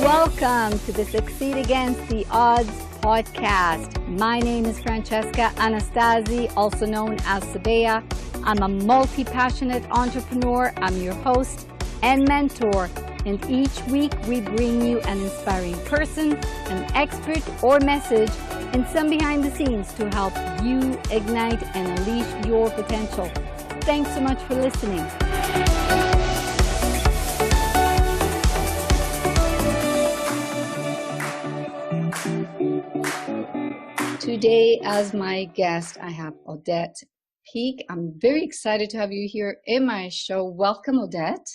Welcome to the Succeed Against the Odds podcast. My name is Francesca Anastasi, also known as Sabea. I'm a multi-passionate entrepreneur. I'm your host and mentor. And each week we bring you an inspiring person, an expert, or message, and some behind the scenes to help you ignite and unleash your potential. Thanks so much for listening. Today, as my guest, I have Odette Peek. I'm very excited to have you here in my show. Welcome, Odette.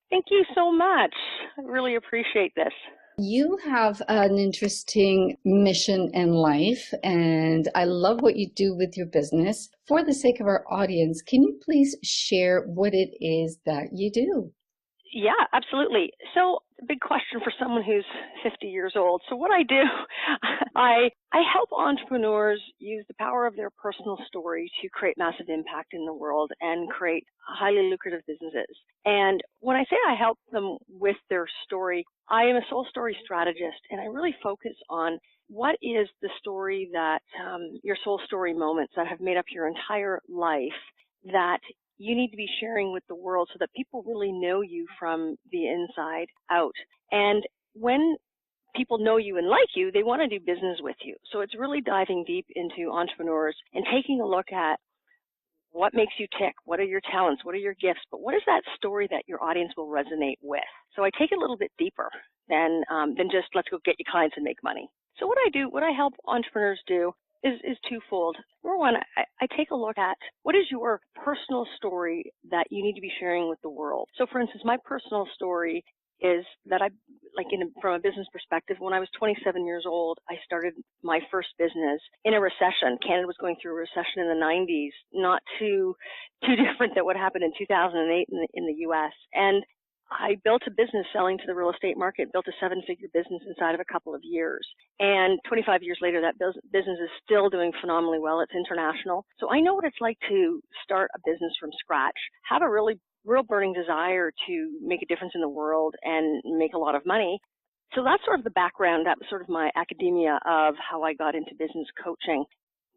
Thank you so much. I really appreciate this. You have an interesting mission in life, and I love what you do with your business. For the sake of our audience, can you please share what it is that you do? Yeah, absolutely. So, big question for someone who's 50 years old. So what I do, I help entrepreneurs use the power of their personal story to create massive impact in the world and create highly lucrative businesses. And when I say I help them with their story, I am a soul story strategist, and I really focus on what is the story that your soul story moments that have made up your entire life that you need to be sharing with the world so that people really know you from the inside out. And when people know you and like you, they want to do business with you. So it's really diving deep into entrepreneurs and taking a look at what makes you tick, what are your talents, what are your gifts, but what is that story that your audience will resonate with? So I take it a little bit deeper than just let's go get you clients and make money. So what I help entrepreneurs do is twofold. Number one, I take a look at what is your personal story that you need to be sharing with the world. So for instance, my personal story is that from a business perspective, when I was 27 years old, I started my first business in a recession. Canada was going through a recession in the 90s, not too different than what happened in 2008 in the U.S. And I built a business selling to the real estate market, built a seven-figure business inside of a couple of years. And 25 years later, that business is still doing phenomenally well. It's international. So I know what it's like to start a business from scratch, have a real burning desire to make a difference in the world and make a lot of money. So that's sort of the background. That was sort of my academia of how I got into business coaching.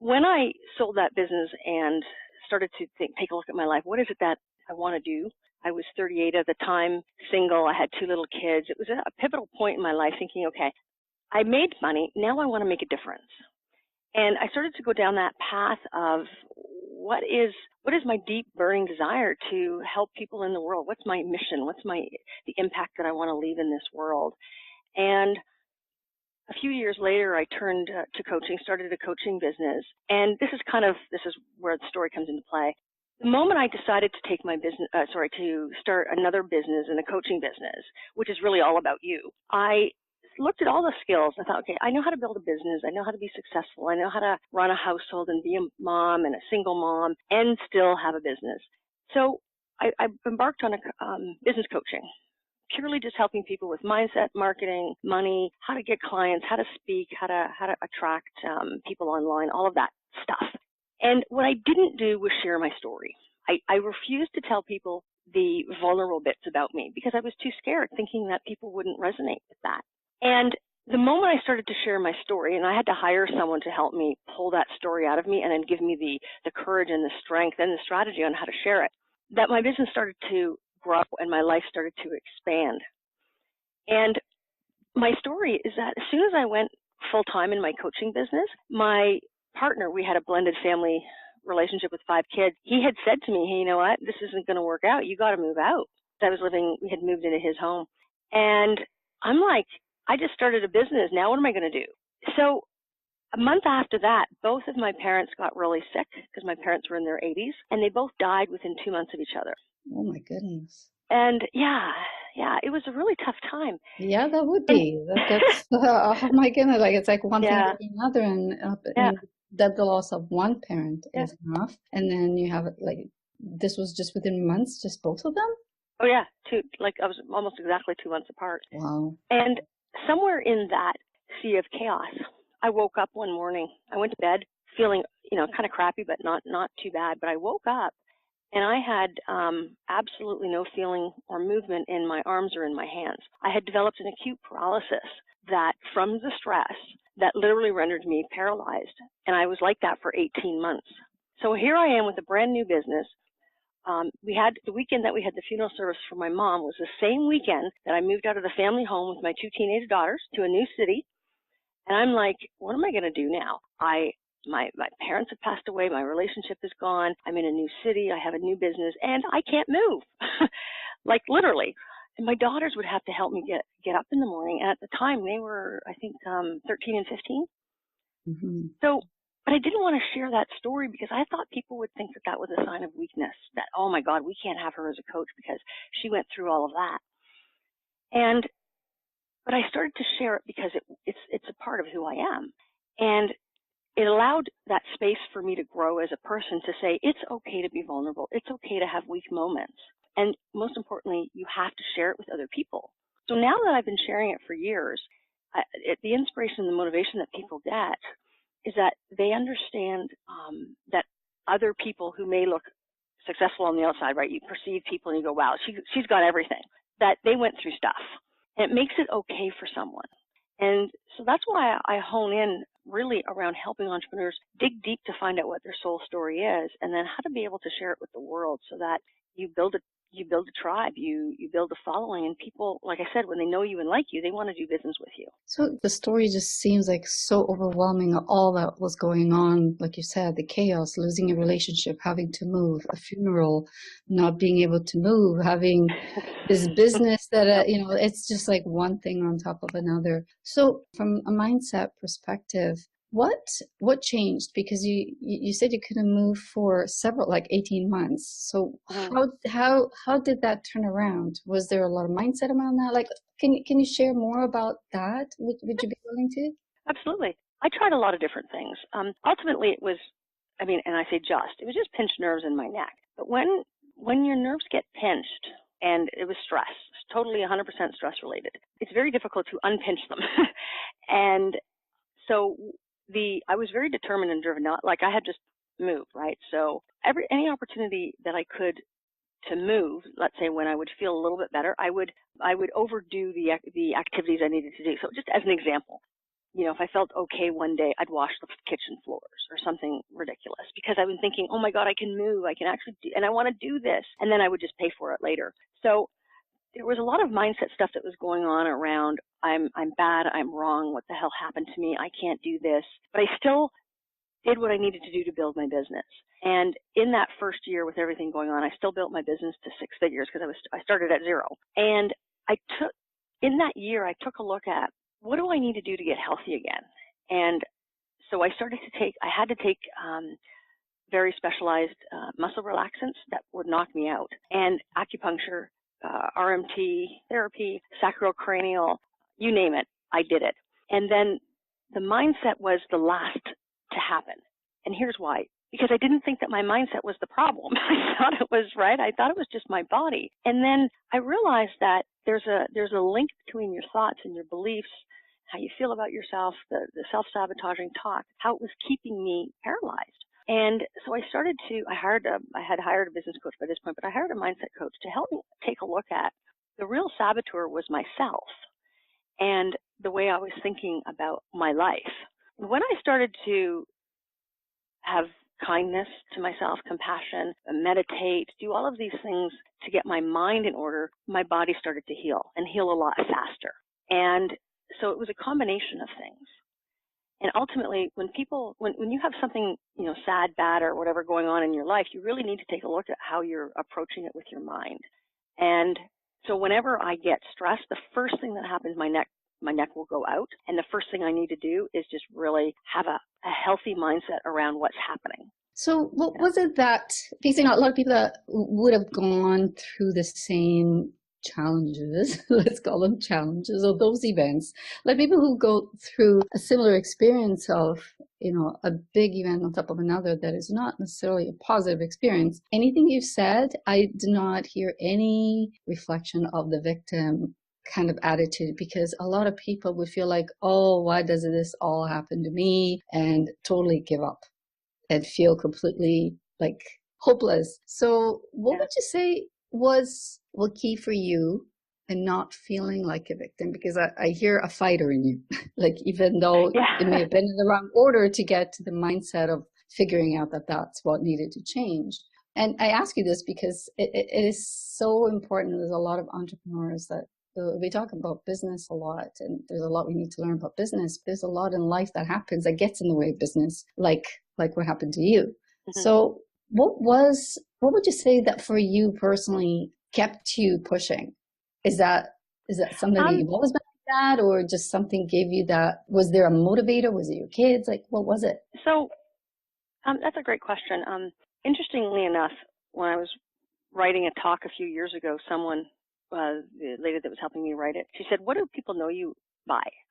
When I sold that business and started to take a look at my life, what is it that I want to do? I was 38 at the time, single. I had two little kids. It was a pivotal point in my life thinking, okay, I made money. Now I want to make a difference. And I started to go down that path of what is my deep burning desire to help people in the world? What's my mission? What's the impact that I want to leave in this world? And a few years later, I turned to coaching, started a coaching business. And this is where the story comes into play. The moment I decided to take my business, to start another business and a coaching business, which is really all about you, I looked at all the skills. I thought, okay, I know how to build a business. I know how to be successful. I know how to run a household and be a mom and a single mom and still have a business. So I embarked on a business coaching, purely just helping people with mindset, marketing, money, how to get clients, how to speak, how to attract people online, all of that stuff. And what I didn't do was share my story. I refused to tell people the vulnerable bits about me because I was too scared, thinking that people wouldn't resonate with that. And the moment I started to share my story, and I had to hire someone to help me pull that story out of me and then give me the courage and the strength and the strategy on how to share it, that my business started to grow and my life started to expand. And my story is that as soon as I went full-time in my coaching business, my partner, we had a blended family relationship with 5 kids. He had said to me, hey, you know what? This isn't going to work out. You got to move out. We had moved into his home. And I'm like, I just started a business. Now what am I going to do? So a month after that, both of my parents got really sick because my parents were in their 80s, and they both died within 2 months of each other. Oh, my goodness. And yeah, it was a really tough time. Yeah, that would be. That's oh my goodness, it's like one thing after another, and that the loss of one parent is enough, and then you have this was just within months, just both of them. Oh yeah, I was almost exactly 2 months apart. Wow. And somewhere in that sea of chaos, I woke up one morning. I went to bed feeling, kind of crappy, but not too bad. But I woke up and I had absolutely no feeling or movement in my arms or in my hands. I had developed an acute paralysis that, from the stress, that literally rendered me paralyzed, and I was like that for 18 months. So here I am with a brand new business. We had the weekend that we had the funeral service for my mom was the same weekend that I moved out of the family home with my 2 teenage daughters to a new city. And I'm like, what am I going to do now? My parents have passed away. My relationship is gone. I'm in a new city. I have a new business, and I can't move, like literally. And my daughters would have to help me get up in the morning. And at the time, they were, I think, 13 and 15. Mm-hmm. So, but I didn't want to share that story because I thought people would think that that was a sign of weakness, that, oh my God, we can't have her as a coach because she went through all of that. But I started to share it because it's a part of who I am. And it allowed that space for me to grow as a person, to say, it's okay to be vulnerable. It's okay to have weak moments. And most importantly, you have to share it with other people. So now that I've been sharing it for years, the inspiration and the motivation that people get is that they understand that other people who may look successful on the outside, right? You perceive people and you go, wow, she's got everything, that they went through stuff. And it makes it okay for someone. And so that's why I hone in really around helping entrepreneurs dig deep to find out what their soul story is, and then how to be able to share it with the world so that you build a tribe, you build a following, and people, like I said, when they know you and like you, they want to do business with you. So the story just seems like so overwhelming, all that was going on, like you said, the chaos, losing a relationship, having to move, a funeral, not being able to move, having this business that, it's just like one thing on top of another. So from a mindset perspective, what changed? Because you said you couldn't move for several, like 18 months. So how did that turn around? Was there a lot of mindset around that? Like, can you share more about that? Would you be willing to? Absolutely. I tried a lot of different things. Ultimately, it was, and I say it was just pinched nerves in my neck. But when your nerves get pinched, and it was stress, totally 100% stress related, it's very difficult to unpinch them. And so I was very determined and driven, not like I had just moved, right? So any opportunity that I could to move, let's say when I would feel a little bit better, I would overdo the activities I needed to do. So just as an example, if I felt okay one day, I'd wash the kitchen floors or something ridiculous because I've been thinking, oh my God, I can move, I can actually do, and I want to do this. And then I would just pay for it later. So there was a lot of mindset stuff that was going on around, I'm bad, I'm wrong, what the hell happened to me, I can't do this. But I still did what I needed to do to build my business. And in that first year with everything going on, I still built my business to 6 figures because I started at zero. And in that year, I took a look at, what do I need to do to get healthy again? And so I had to take very specialized muscle relaxants that would knock me out, and acupuncture, RMT therapy, sacrocranial, you name it, I did it. And then the mindset was the last to happen. And here's why. Because I didn't think that my mindset was the problem. I thought it was, right? I thought it was just my body. And then I realized that there's a link between your thoughts and your beliefs, how you feel about yourself, the self-sabotaging talk, how it was keeping me paralyzed. And so I had hired a business coach by this point, but I hired a mindset coach to help me take a look at the real saboteur was myself and the way I was thinking about my life. When I started to have kindness to myself, compassion, meditate, do all of these things to get my mind in order, my body started to heal and heal a lot faster. And so it was a combination of things. And ultimately, when you have something, sad, bad, or whatever going on in your life, you really need to take a look at how you're approaching it with your mind. And so whenever I get stressed, the first thing that happens, my neck will go out. And the first thing I need to do is just really have a healthy mindset around what's happening. So what was it that, because a lot of people that would have gone through the same challenges, let's call them challenges, or those events, like people who go through a similar experience of, a big event on top of another that is not necessarily a positive experience. Anything you've said, I do not hear any reflection of the victim kind of attitude, because a lot of people would feel like, oh, why does this all happen to me, and totally give up and feel completely like hopeless. So what Yeah. would you say was key for you in not feeling like a victim? Because I hear a fighter in you, like even though it may have been in the wrong order to get to the mindset of figuring out that that's what needed to change. And I ask you this because it is so important. There's a lot of entrepreneurs that we talk about business a lot, and there's a lot we need to learn about business. There's a lot in life that happens that gets in the way of business, like what happened to you. Mm-hmm. So what would you say that for you personally kept you pushing? Is that something that you've always been like that, or just something gave you that? Was there a motivator? Was it your kids? Like, what was it? So that's a great question. Interestingly enough, when I was writing a talk a few years ago, someone, the lady that was helping me write it, she said, "What do people know you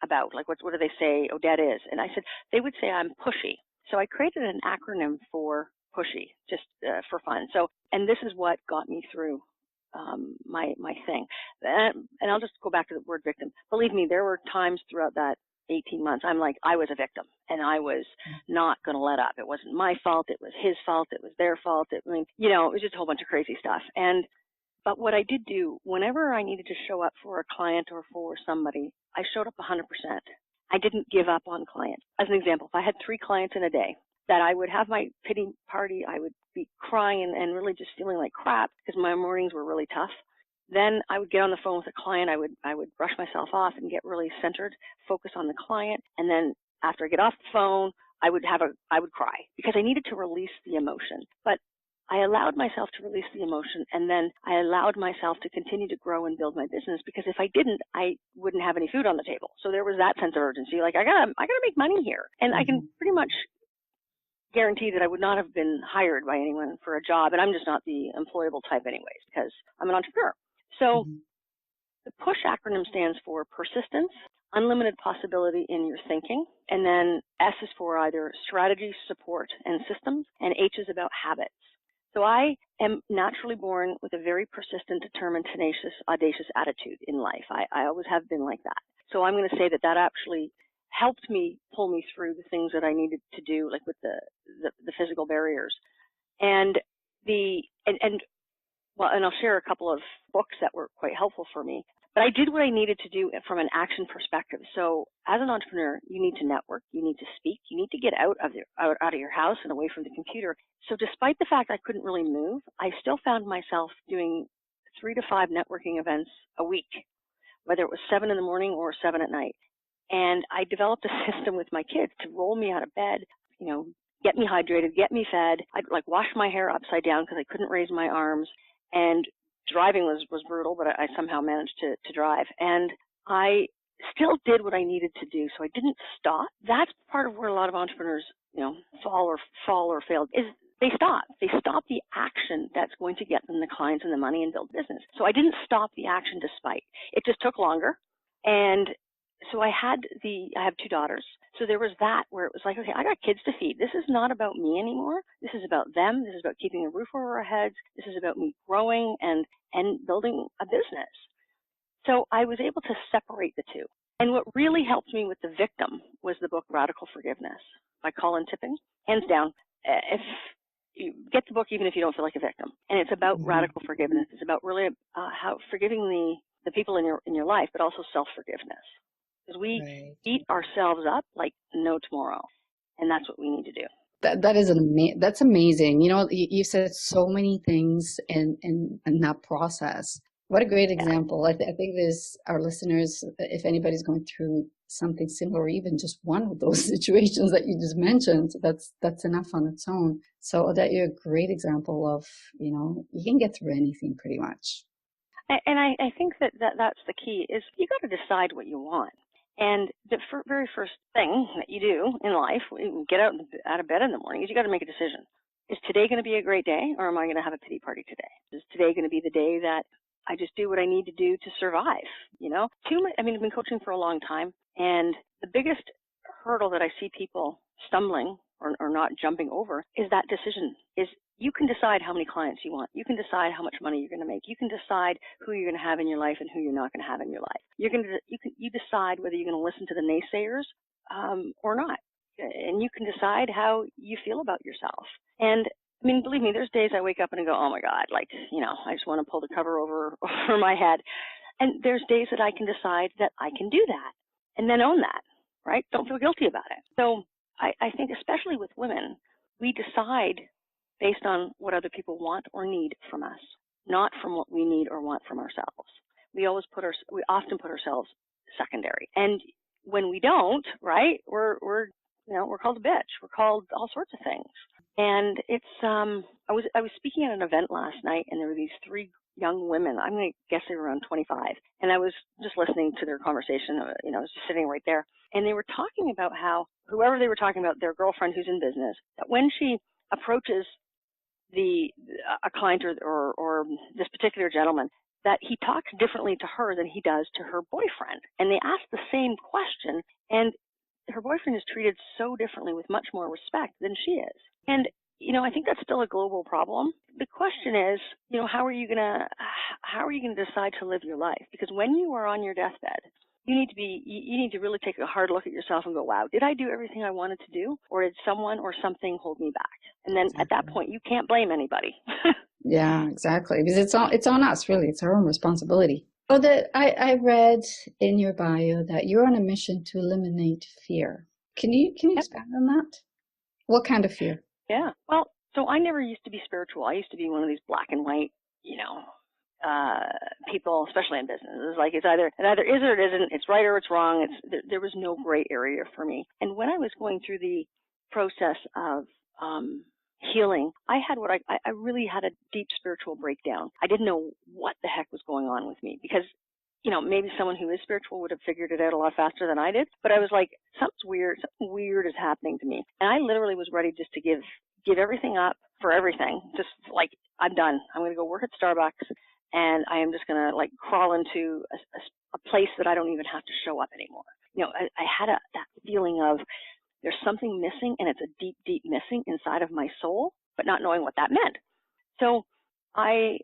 about? Like, what do they say Odette is?" And I said, "They would say I'm pushy." So I created an acronym for pushy, just for fun. So, and this is what got me through my thing. And I'll just go back to the word victim. Believe me, there were times throughout that 18 months, I'm like, I was a victim, and I was not going to let up. It wasn't my fault. It was his fault. It was their fault. It was just a whole bunch of crazy stuff. But what I did do, whenever I needed to show up for a client or for somebody, I showed up 100%. I didn't give up on clients. As an example, if I had 3 clients in a day, that I would have my pity party, I would be crying and really just feeling like crap because my mornings were really tough. Then I would get on the phone with a client. I would brush myself off and get really centered, focus on the client. And then after I get off the phone, I would cry because I needed to release the emotion. But I allowed myself to release the emotion, and then I allowed myself to continue to grow and build my business, because if I didn't, I wouldn't have any food on the table. So there was that sense of urgency, like I gotta make money here. And I can pretty much guarantee that I would not have been hired by anyone for a job, and I'm just not the employable type anyways, because I'm an entrepreneur. So the PUSH acronym stands for persistence, unlimited possibility in your thinking, and then S is for either strategy, support, and systems, and H is about habits. So I am naturally born with a very persistent, determined, tenacious, audacious attitude in life. I always have been like that. So I'm going to say that actually helped me pull me through the things that I needed to do, like with the physical barriers. And I'll share a couple of books that were quite helpful for me. But I did what I needed to do from an action perspective. So as an entrepreneur, you need to network, you need to speak, you need to get out of your house and away from the computer. So despite the fact I couldn't really move, I still found myself doing 3 to 5 networking events a week, whether it was 7 in the morning or 7 at night. And I developed a system with my kids to roll me out of bed, get me hydrated, get me fed. I'd wash my hair upside down because I couldn't raise my arms. And driving was brutal, but I somehow managed to drive. And I still did what I needed to do. So I didn't stop. That's part of where a lot of entrepreneurs, fall or fail, is they stop. They stop the action that's going to get them the clients and the money and build business. So I didn't stop the action despite. It just took longer. And so I have 2 daughters. So there was that where it was like, okay, I got kids to feed. This is not about me anymore. This is about them. This is about keeping a roof over our heads. This is about me growing and building a business. So I was able to separate the two. And what really helped me with the victim was the book Radical Forgiveness by Colin Tipping. Hands down, if you get the book even if you don't feel like a victim. And it's about radical forgiveness. It's about really how forgiving the people in your life, but also self-forgiveness. Because we beat ourselves up like no tomorrow, and that's what we need to do. That's amazing. You said so many things in that process. What a great example. I think there's our listeners, if anybody's going through something similar, or even just one of those situations that you just mentioned, that's enough on its own. So Odette, you're a great example of, you can get through anything pretty much. And I think that's the key, is you got to decide what you want. And the very first thing that you do in life, when you get out of bed in the morning, is you got to make a decision. Is today going to be a great day, or am I going to have a pity party today? Is today going to be the day that I just do what I need to do to survive? I've been coaching for a long time, and the biggest hurdle that I see people stumbling or not jumping over is that decision. Is you can decide how many clients you want. You can decide how much money you're going to make. You can decide who you're going to have in your life and who you're not going to have in your life. You decide whether you're going to listen to the naysayers or not, and you can decide how you feel about yourself. And I mean, believe me, there's days I wake up and I go, oh my God, like, I just want to pull the cover over my head. And there's days that I can decide that I can do that and then own that, right? Don't feel guilty about it. So I think especially with women, we decide based on what other people want or need from us, not from what we need or want from ourselves. We often put ourselves secondary. And when we don't, right, we're called a bitch. We're called all sorts of things. And it's I was speaking at an event last night, and there were these three young women. I'm going to guess they were around 25. And I was just listening to their conversation. I was just sitting right there. And they were talking about how whoever they were talking about, their girlfriend who's in business, that when she approaches a client or this particular gentleman, that he talks differently to her than he does to her boyfriend. And they ask the same question, and her boyfriend is treated so differently with much more respect than she is. And, I think that's still a global problem. The question is, how are you going to decide to live your life? Because when you are on your deathbed, you need to really take a hard look at yourself and go, wow, did I do everything I wanted to do? Or did someone or something hold me back? And then at that point, you can't blame anybody. Yeah, exactly. Because it's on us, really. It's our own responsibility. Odette, I read in your bio that you're on a mission to eliminate fear. Can you expand on that? What kind of fear? Yeah. Well, so I never used to be spiritual. I used to be one of these black and white, people, especially in business. It's like it either is or it isn't. It's right or it's wrong. There was no gray area for me. And when I was going through the process of healing, I really had a deep spiritual breakdown. I didn't know what the heck was going on with me because, maybe someone who is spiritual would have figured it out a lot faster than I did. But I was like, something weird is happening to me. And I literally was ready just to give everything up for everything. Just like, I'm done. I'm going to go work at Starbucks, and I am just going to crawl into a place that I don't even have to show up anymore. I had that feeling of there's something missing, and it's a deep, deep missing inside of my soul, but not knowing what that meant. So I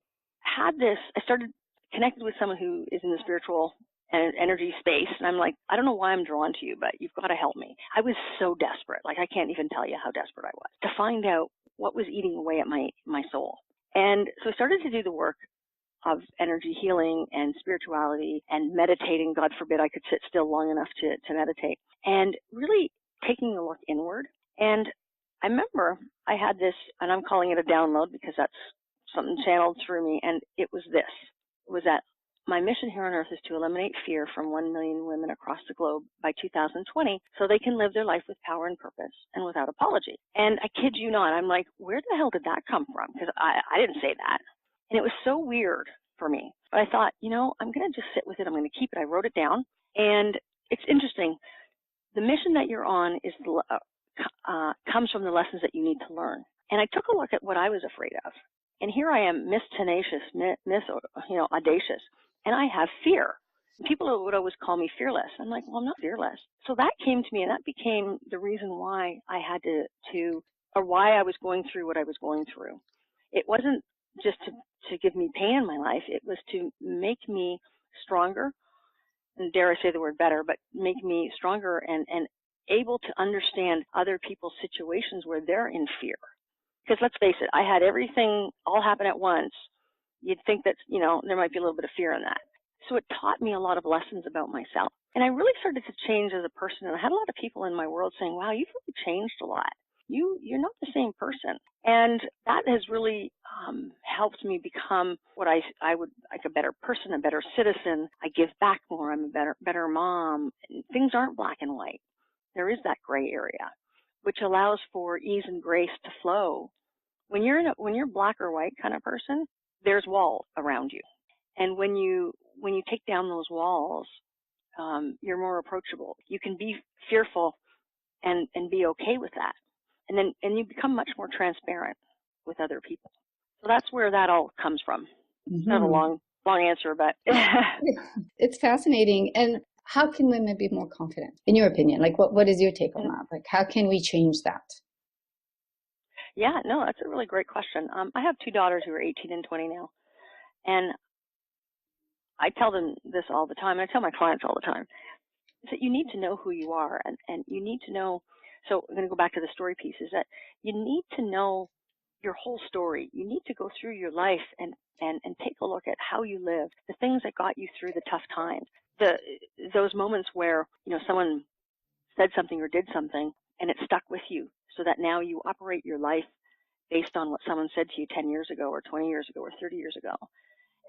started connected with someone who is in the spiritual and energy space, and I'm like, I don't know why I'm drawn to you, but you've got to help me. I was so desperate. I can't even tell you how desperate I was to find out what was eating away at my soul. And so I started to do the work of energy healing and spirituality and meditating. God forbid I could sit still long enough to meditate, and really taking a look inward. And I remember I had this, and I'm calling it a download because that's something channeled through me, and it was this. It was that my mission here on earth is to eliminate fear from 1 million women across the globe by 2020 so they can live their life with power and purpose and without apology. And I kid you not, I'm like, where the hell did that come from? Because I didn't say that. And it was so weird for me. But I thought, I'm going to just sit with it. I'm going to keep it. I wrote it down. And it's interesting. The mission that you're on is comes from the lessons that you need to learn. And I took a look at what I was afraid of. And here I am, Miss Tenacious, Miss Audacious. And I have fear. People would always call me fearless. I'm like, well, I'm not fearless. So that came to me, and that became the reason why I had or why I was going through what I was going through. It wasn't just to give me pain in my life. It was to make me stronger, and dare I say the word better, but make me stronger and able to understand other people's situations where they're in fear. Because let's face it, I had everything all happen at once. You'd think that, there might be a little bit of fear in that. So it taught me a lot of lessons about myself. And I really started to change as a person. And I had a lot of people in my world saying, wow, you've really changed a lot. You're not the same person. And that has really helped me become what I would like, a better person, a better citizen. I give back more. I'm a better mom. Things aren't black and white. There is that gray area, which allows for ease and grace to flow. When you're black or white kind of person, there's walls around you. And when you take down those walls, you're more approachable. You can be fearful and be okay with that. And you become much more transparent with other people. So that's where that all comes from. Mm-hmm. Kind of a long answer, but it's fascinating. And how can women be more confident, in your opinion? What is your take on that? How can we change that? Yeah, no, that's a really great question. I have two daughters who are 18 and 20 now. And I tell them this all the time, and I tell my clients all the time, is that you need to know who you are, and you need to know. So I'm going to go back to the story piece, is that you need to know your whole story. You need to go through your life and take a look at how you lived, the things that got you through the tough times, those moments where, someone said something or did something and it stuck with you, so that now you operate your life based on what someone said to you 10 years ago or 20 years ago or 30 years ago.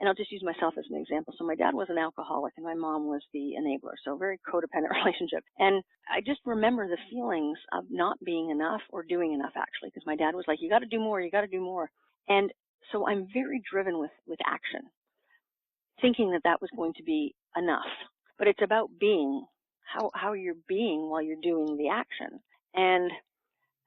And I'll just use myself as an example. So my dad was an alcoholic and my mom was the enabler, so a very codependent relationship. And I just remember the feelings of not being enough or doing enough, actually, because my dad was like, you got to do more, you got to do more. And so I'm very driven with action, thinking that was going to be enough. But it's about being, how you're being while you're doing the action. And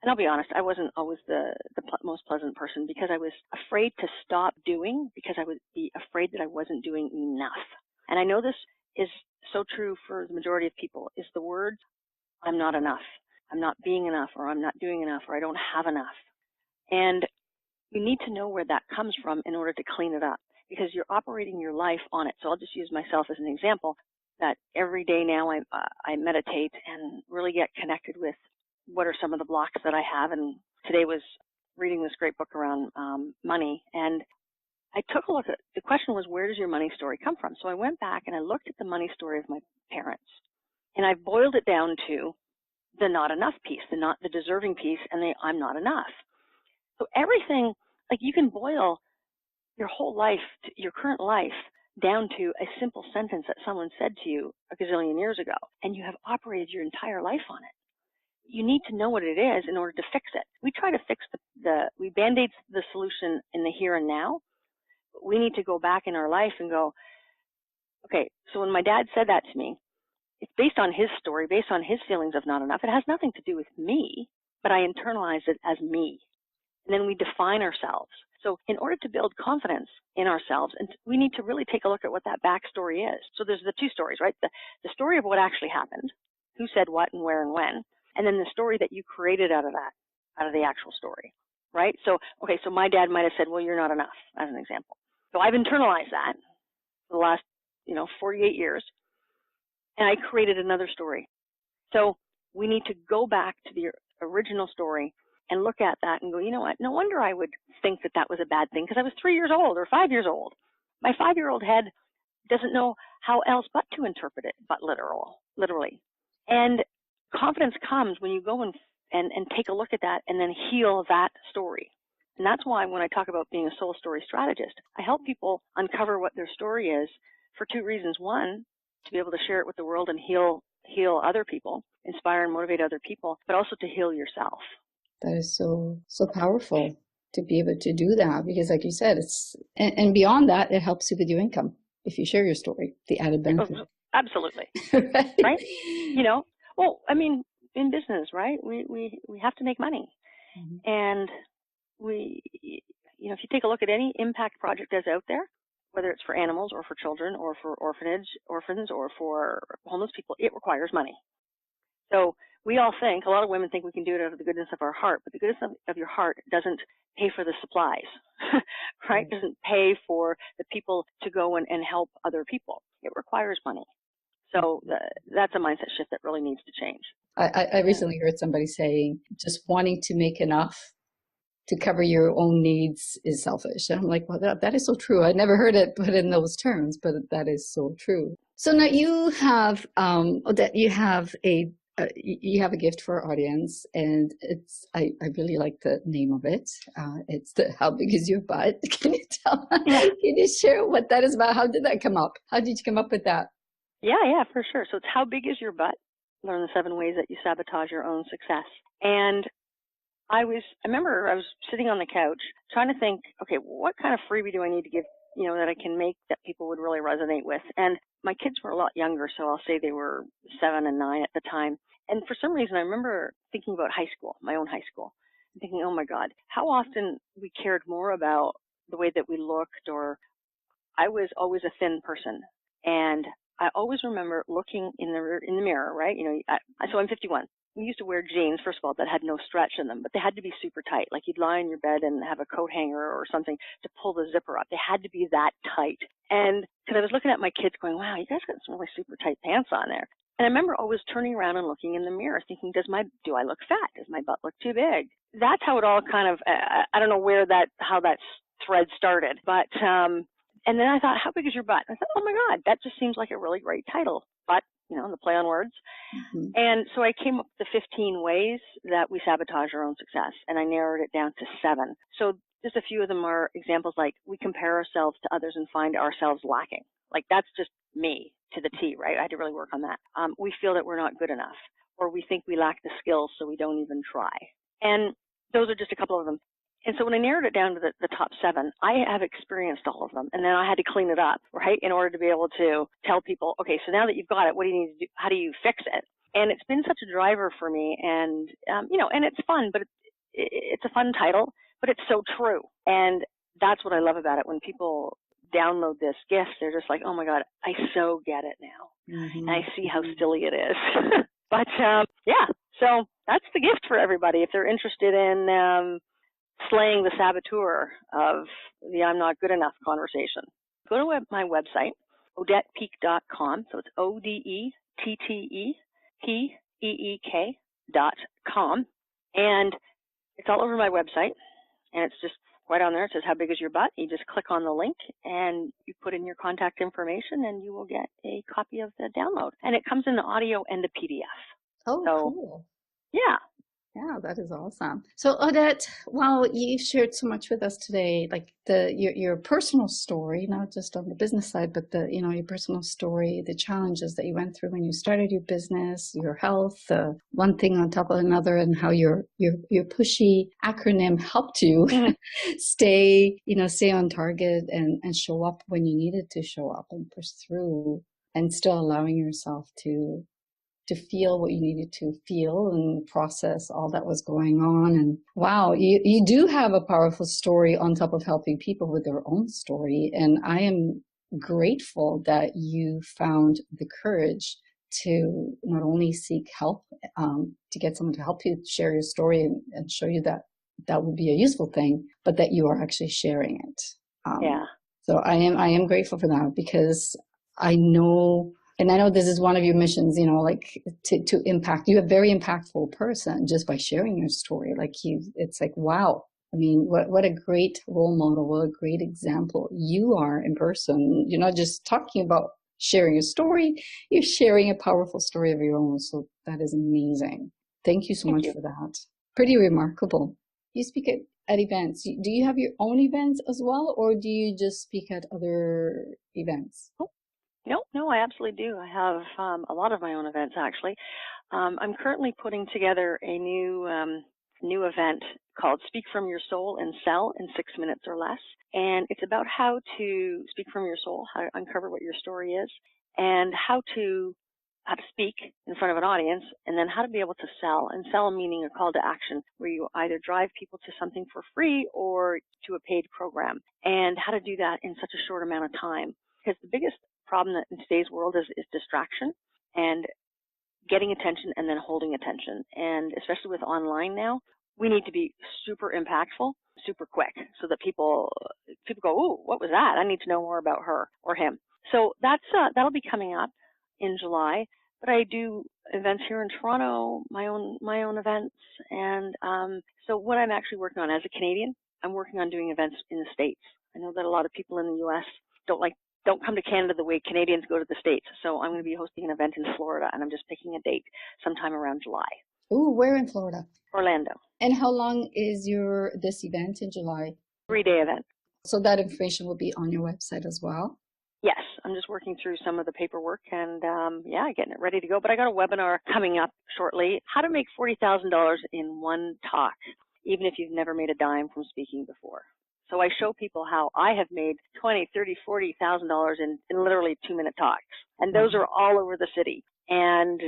I'll be honest, I wasn't always the most pleasant person, because I was afraid to stop doing, because I would be afraid that I wasn't doing enough. And I know this is so true for the majority of people, is the word, I'm not enough, I'm not being enough, or I'm not doing enough, or I don't have enough. And you need to know where that comes from in order to clean it up, because you're operating your life on it. So I'll just use myself as an example, that every day now I meditate and really get connected with what are some of the blocks that I have. And today was reading this great book around money. And I took a look at, the question was, where does your money story come from? So I went back and I looked at the money story of my parents. And I boiled it down to the not enough piece, the deserving piece, and the I'm not enough. So everything, like you can boil your whole life, your current life, down to a simple sentence that someone said to you a gazillion years ago, and you have operated your entire life on it. You need to know what it is in order to fix it. We try to fix we band-aid the solution in the here and now. But we need to go back in our life and go, okay, so when my dad said that to me, it's based on his story, based on his feelings of not enough. It has nothing to do with me, but I internalize it as me. And then we define ourselves. So in order to build confidence in ourselves, and we need to really take a look at what that backstory is. So there's the two stories, right? The story of what actually happened, who said what and where and when, and then the story that you created out of the actual story, right? So, okay, so my dad might have said, well, you're not enough, as an example. So I've internalized that for the last, 48 years, and I created another story. So we need to go back to the original story and look at that and go, you know what, no wonder I would think that was a bad thing, because I was 3 years old or 5 years old. My 5-year-old head doesn't know how else but to interpret it, but literally. And confidence comes when you go and take a look at that and then heal that story. And that's why when I talk about being a soul story strategist, I help people uncover what their story is for two reasons. One, to be able to share it with the world and heal other people, inspire and motivate other people, but also to heal yourself. That is so powerful to be able to do that, because like you said, it's, and beyond that, it helps you with your income. If you share your story, the added benefit. Absolutely. Right? Well, I mean, in business, right? We have to make money. Mm-hmm. And if you take a look at any impact project that's out there, whether it's for animals or for children or for orphans or for homeless people, it requires money. So we all think, a lot of women think we can do it out of the goodness of our heart, but the goodness of your heart doesn't pay for the supplies, right? Mm-hmm. Doesn't pay for the people to go and help other people. It requires money. So that's a mindset shift that really needs to change. I recently heard somebody saying just wanting to make enough to cover your own needs is selfish. And I'm like, well, that is so true. I never heard it put in those terms, but that is so true. So now you have, Odette, you have a gift for our audience, and I really like the name of it. It's How Big Is Your Butt? Can you share what that is about? How did that come up? How did you come up with that? Yeah, for sure. So it's How Big Is Your Butt? Learn the 7 ways that you sabotage your own success. And I remember I was sitting on the couch trying to think, okay, what kind of freebie do I need to give, that I can make that people would really resonate with? And my kids were a lot younger, so I'll say they were 7 and 9 at the time. And for some reason, I remember thinking about high school, my own high school, and thinking, oh my God, how often we cared more about the way that we looked, or I was always a thin person. And I always remember looking in the mirror, right? So I'm 51. We used to wear jeans, first of all, that had no stretch in them, but they had to be super tight. Like you'd lie in your bed and have a coat hanger or something to pull the zipper up. They had to be that tight. And because I was looking at my kids going, wow, you guys got some really super tight pants on there. And I remember always turning around and looking in the mirror thinking, do I look fat? Does my butt look too big? That's how it all kind of, I don't know how that thread started. But, and then I thought, how big is your butt? I thought, oh my God, that just seems like a really great title. But, the play on words. Mm-hmm. And so I came up with the 15 ways that we sabotage our own success. And I narrowed it down to 7. So just a few of them are examples like we compare ourselves to others and find ourselves lacking. Like that's just me to the T, right? I had to really work on that. We feel that we're not good enough, or we think we lack the skills, so we don't even try. And those are just a couple of them. And so when I narrowed it down to the top 7, I have experienced all of them. And then I had to clean it up, right, in order to be able to tell people, okay, so now that you've got it, what do you need to do? How do you fix it? And it's been such a driver for me. And, and it's fun, but it's a fun title, but it's so true. And that's what I love about it. When people download this gift, they're just like, oh my God, I so get it now. Mm-hmm. And I see how silly it is. But so that's the gift for everybody. If they're interested in slaying the saboteur of the I'm not good enough conversation, go to my website, OdettePeek.com. So it's OdettePeek.com. And it's all over my website. And it's just right on there. It says, how big is your butt? You just click on the link and you put in your contact information and you will get a copy of the download. And it comes in the audio and the PDF. Oh, so, cool. Yeah. Yeah, that is awesome. So Odette, well, you've shared so much with us today, like your personal story, not just on the business side, but your personal story, the challenges that you went through when you started your business, your health, one thing on top of another, and how your pushy acronym helped you stay on target and show up when you needed to show up and push through, and still allowing yourself to feel what you needed to feel and process all that was going on. And wow, you do have a powerful story on top of helping people with their own story. And I am grateful that you found the courage to not only seek help, to get someone to help you share your story and show you that would be a useful thing, but that you are actually sharing it. So I am grateful for that, because I know this is one of your missions, to impact. You're a very impactful person just by sharing your story. It's like, wow. I mean, what a great role model, what a great example you are in person. You're not just talking about sharing your story, you're sharing a powerful story of your own. So that is amazing. Thank you so much for that. Pretty remarkable. You speak at events. Do you have your own events as well, or do you just speak at other events? No, I absolutely do. I have a lot of my own events, actually. I'm currently putting together a new event called Speak from Your Soul and Sell in 6 minutes or less. And it's about how to speak from your soul, how to uncover what your story is, and how to speak in front of an audience, and then how to be able to sell. And sell meaning a call to action, where you either drive people to something for free or to a paid program, and how to do that in such a short amount of time. Because the biggest problem that in today's world is distraction and getting attention and then holding attention. And especially with online now, we need to be super impactful, super quick, so that people go, ooh, what was that? I need to know more about her or him. So that'll be coming up in July. But I do events here in Toronto, my own events. And so what I'm actually working on as a Canadian, I'm working on doing events in the States. I know that a lot of people in the U.S. don't come to Canada the way Canadians go to the States. So I'm going to be hosting an event in Florida, and I'm just picking a date sometime around July. Ooh, where in Florida? Orlando. And how long is this event in July? 3-day event. So that information will be on your website as well? Yes, I'm just working through some of the paperwork and, getting it ready to go. But I got a webinar coming up shortly, how to make $40,000 in one talk, even if you've never made a dime from speaking before. So I show people how I have made $20,000, $30,000, $40,000 in literally 2-minute talks. And those are all over the city. And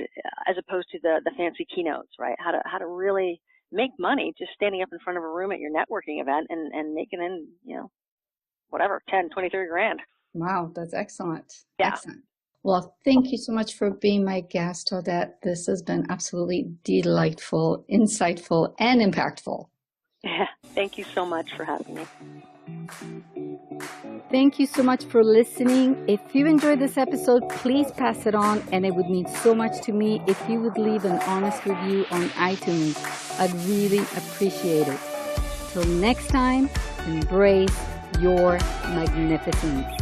as opposed to the fancy keynotes, right? How to really make money just standing up in front of a room at your networking event and making in, whatever, 10, 20, 30 grand. Wow, that's excellent. Yeah. Excellent. Well, thank you so much for being my guest, Odette. This has been absolutely delightful, insightful, and impactful. Yeah, thank you so much for having me. Thank you so much for listening. If you enjoyed this episode, please pass it on, and it would mean so much to me if you would leave an honest review on iTunes. I'd really appreciate it. Till next time, embrace your magnificence.